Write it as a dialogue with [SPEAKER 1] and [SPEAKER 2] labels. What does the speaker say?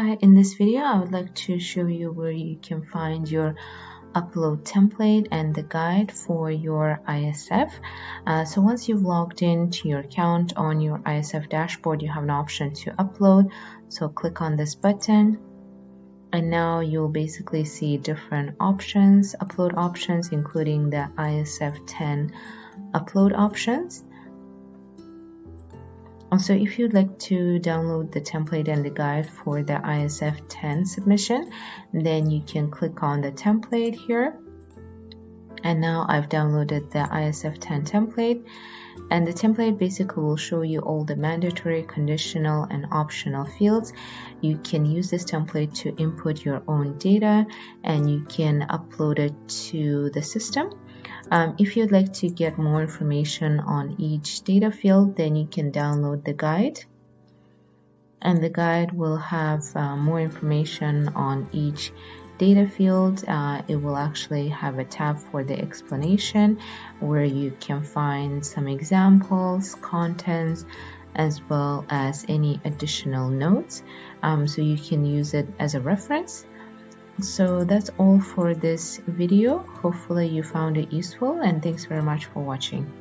[SPEAKER 1] In this video, I would like to show you where you can find your upload template and the guide for your ISF. So once you've logged into your account on your ISF dashboard, you have an option to upload. So click on this button, and now you'll basically see different options, upload options, including the ISF 10 upload options. Also, if you'd like to download the template and the guide for the ISF 10 submission, then you can click on the template here. And now I've downloaded the ISF 10 template, and the template basically will show you all the mandatory, conditional, and optional fields. You can use this template to input your own data, and you can upload it to the system. If you'd like to get more information on each data field, then you can download the guide, and the guide will have more information on each data field. It will actually have a tab for the explanation where you can find some examples, contents, as well as any additional notes, so you can use it as a reference. So that's all for this video. Hopefully you found it useful, and thanks very much for watching.